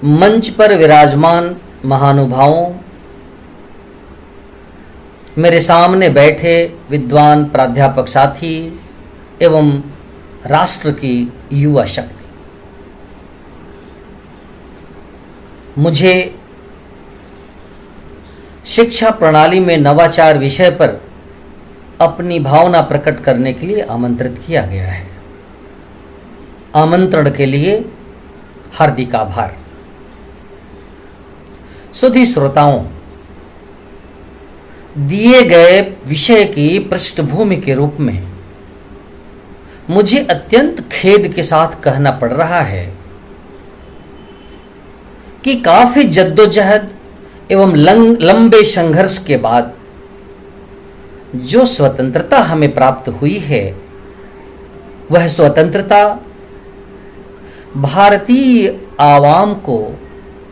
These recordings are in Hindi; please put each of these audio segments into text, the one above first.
मंच पर विराजमान महानुभावों, मेरे सामने बैठे विद्वान प्राध्यापक साथी एवं राष्ट्र की युवा शक्ति, मुझे शिक्षा प्रणाली में नवाचार विषय पर अपनी भावना प्रकट करने के लिए आमंत्रित किया गया है। आमंत्रण के लिए हार्दिक आभार। सुधी श्रोताओं, दिए गए विषय की पृष्ठभूमि के रूप में मुझे अत्यंत खेद के साथ कहना पड़ रहा है कि काफी जद्दोजहद एवं लंबे संघर्ष के बाद जो स्वतंत्रता हमें प्राप्त हुई है, वह स्वतंत्रता भारतीय आवाम को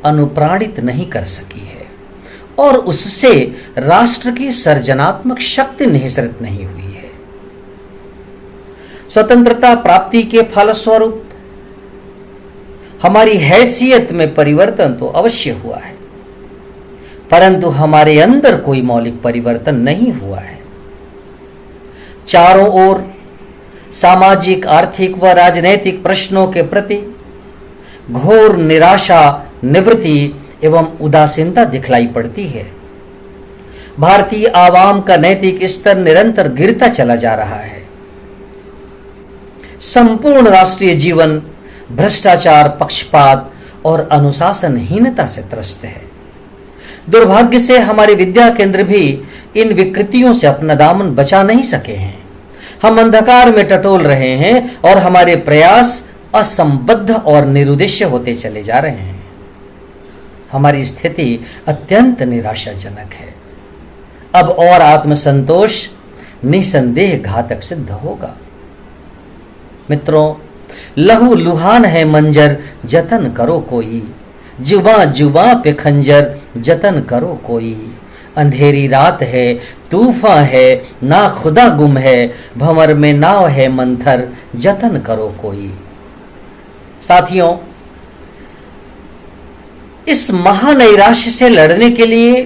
अनुप्राणित नहीं कर सकी है और उससे राष्ट्र की सर्जनात्मक शक्ति निःसृत नहीं हुई है। स्वतंत्रता प्राप्ति के फलस्वरूप हमारी हैसियत में परिवर्तन तो अवश्य हुआ है, परंतु हमारे अंदर कोई मौलिक परिवर्तन नहीं हुआ है। चारों ओर सामाजिक, आर्थिक व राजनैतिक प्रश्नों के प्रति घोर निराशा, निवृत्ति एवं उदासीनता दिखलाई पड़ती है। भारतीय आवाम का नैतिक स्तर निरंतर गिरता चला जा रहा है। संपूर्ण राष्ट्रीय जीवन भ्रष्टाचार, पक्षपात और अनुशासनहीनता से त्रस्त है। दुर्भाग्य से हमारे विद्या केंद्र भी इन विकृतियों से अपना दामन बचा नहीं सके हैं। हम अंधकार में टटोल रहे हैं और हमारे प्रयास असंबद्ध और निरुद्देश्य होते चले जा रहे हैं। हमारी स्थिति अत्यंत निराशाजनक है। अब और आत्मसंतोष निसंदेह घातक सिद्ध होगा। मित्रों, लहू लुहान है मंजर, जतन करो कोई, जुबा जुबा पे खंजर, जतन करो कोई। अंधेरी रात है, तूफान है, ना खुदा गुम है, भंवर में नाव है मंथर, जतन करो कोई। साथियों, इस महानैराश्य से लड़ने के लिए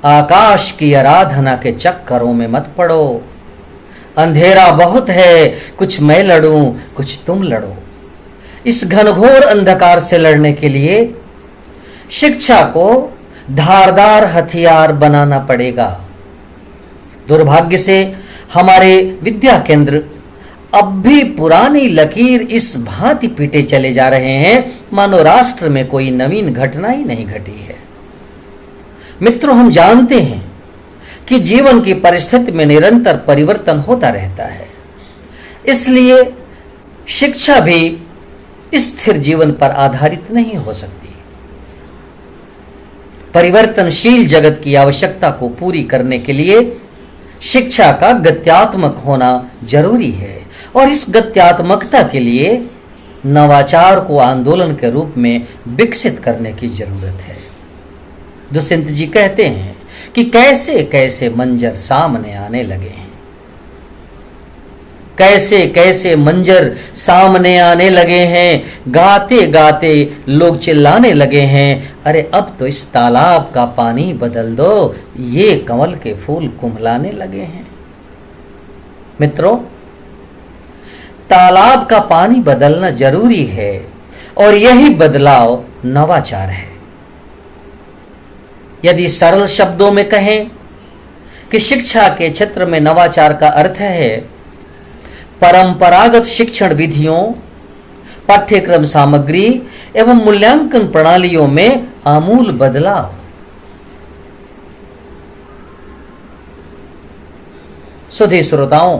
आकाश की आराधना के चक्करों में मत पड़ो। अंधेरा बहुत है, कुछ मैं लड़ूं, कुछ तुम लड़ो। इस घनघोर अंधकार से लड़ने के लिए शिक्षा को धारदार हथियार बनाना पड़ेगा। दुर्भाग्य से हमारे विद्या केंद्र अब भी पुरानी लकीर इस भांति पीटे चले जा रहे हैं मानो राष्ट्र में कोई नवीन घटना ही नहीं घटी है। मित्रों, हम जानते हैं कि जीवन की परिस्थिति में निरंतर परिवर्तन होता रहता है, इसलिए शिक्षा भी स्थिर जीवन पर आधारित नहीं हो सकती। परिवर्तनशील जगत की आवश्यकता को पूरी करने के लिए शिक्षा का गत्यात्मक होना जरूरी है और इस गत्यात्मकता के लिए नवाचार को आंदोलन के रूप में विकसित करने की जरूरत है। दुष्यंत जी कहते हैं कि कैसे कैसे मंजर सामने आने लगे हैं, कैसे कैसे मंजर सामने आने लगे हैं। गाते गाते लोग चिल्लाने लगे हैं, अरे अब तो इस तालाब का पानी बदल दो, ये कमल के फूल कुम्हलाने लगे हैं। मित्रों, तालाब का पानी बदलना जरूरी है और यही बदलाव नवाचार है। यदि सरल शब्दों में कहें कि शिक्षा के क्षेत्र में नवाचार का अर्थ है परंपरागत शिक्षण विधियों, पाठ्यक्रम सामग्री एवं मूल्यांकन प्रणालियों में आमूल बदलाव। सुधी श्रोताओं,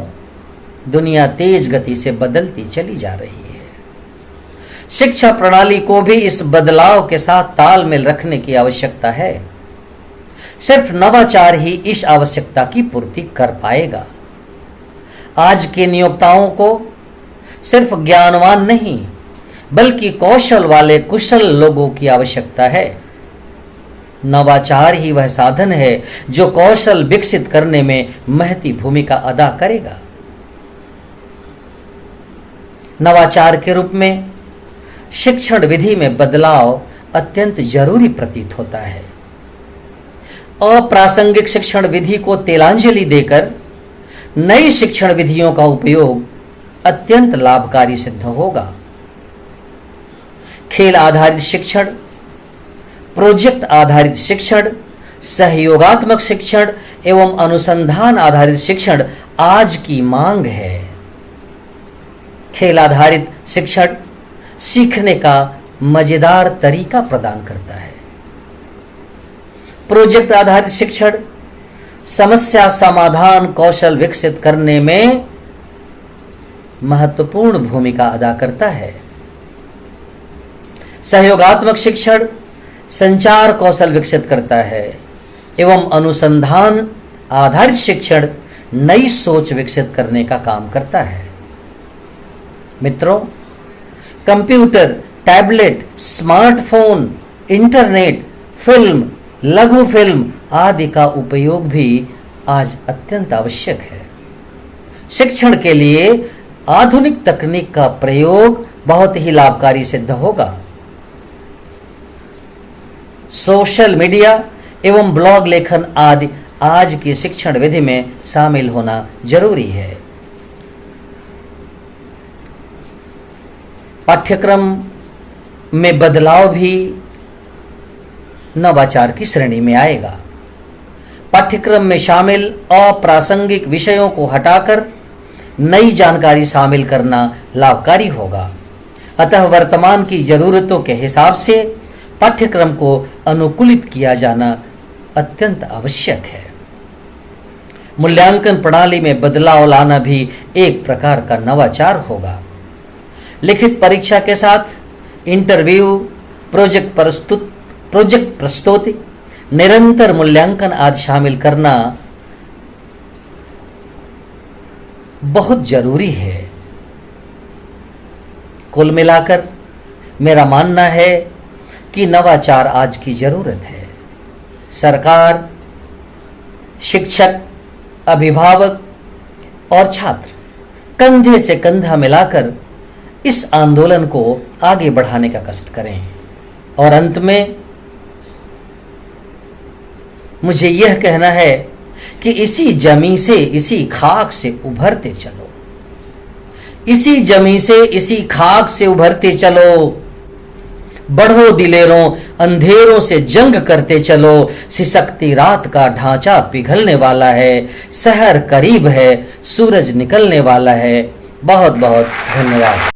दुनिया तेज गति से बदलती चली जा रही है। शिक्षा प्रणाली को भी इस बदलाव के साथ तालमेल रखने की आवश्यकता है। सिर्फ नवाचार ही इस आवश्यकता की पूर्ति कर पाएगा। आज के नियोक्ताओं को सिर्फ ज्ञानवान नहीं बल्कि कौशल वाले कुशल लोगों की आवश्यकता है। नवाचार ही वह साधन है जो कौशल विकसित करने में महती भूमिका अदा करेगा। नवाचार के रूप में शिक्षण विधि में बदलाव अत्यंत जरूरी प्रतीत होता है। अप्रासंगिक शिक्षण विधि को तिलांजलि देकर नई शिक्षण विधियों का उपयोग अत्यंत लाभकारी सिद्ध होगा। खेल आधारित शिक्षण, प्रोजेक्ट आधारित शिक्षण, सहयोगात्मक शिक्षण एवं अनुसंधान आधारित शिक्षण आज की मांग है। खेल आधारित शिक्षण सीखने का मजेदार तरीका प्रदान करता है। प्रोजेक्ट आधारित शिक्षण समस्या समाधान कौशल विकसित करने में महत्वपूर्ण भूमिका अदा करता है। सहयोगात्मक शिक्षण संचार कौशल विकसित करता है एवं अनुसंधान आधारित शिक्षण नई सोच विकसित करने का काम करता है। मित्रों, computer, tablet, smartphone, internet, film, लघु फिल्म आदि का उपयोग भी आज अत्यंत आवश्यक है। शिक्षण के लिए आधुनिक तकनीक का प्रयोग बहुत ही लाभकारी सिद्ध होगा। सोशल मीडिया एवं ब्लॉग लेखन आदि आज की शिक्षण विधि में शामिल होना जरूरी है। पाठ्यक्रम में बदलाव भी नवाचार की श्रेणी में आएगा। पाठ्यक्रम में शामिल अप्रासंगिक विषयों को हटाकर नई जानकारी शामिल करना लाभकारी होगा। अतः वर्तमान की जरूरतों के हिसाब से पाठ्यक्रम को अनुकूलित किया जाना अत्यंत आवश्यक है। मूल्यांकन प्रणाली में बदलाव लाना भी एक प्रकार का नवाचार होगा। लिखित परीक्षा के साथ इंटरव्यू, प्रोजेक्ट प्रस्तुति, निरंतर मूल्यांकन आदि शामिल करना बहुत जरूरी है। कुल मिलाकर मेरा मानना है कि नवाचार आज की जरूरत है। सरकार, शिक्षक, अभिभावक और छात्र कंधे से कंधा मिलाकर इस आंदोलन को आगे बढ़ाने का कष्ट करें। और अंत में मुझे यह कहना है कि इसी जमी से, इसी खाक से उभरते चलो, इसी जमी से, इसी खाक से उभरते चलो। बढ़ो दिलेरों, अंधेरों से जंग करते चलो। सिसकती रात का ढांचा पिघलने वाला है, शहर करीब है, सूरज निकलने वाला है। बहुत बहुत धन्यवाद।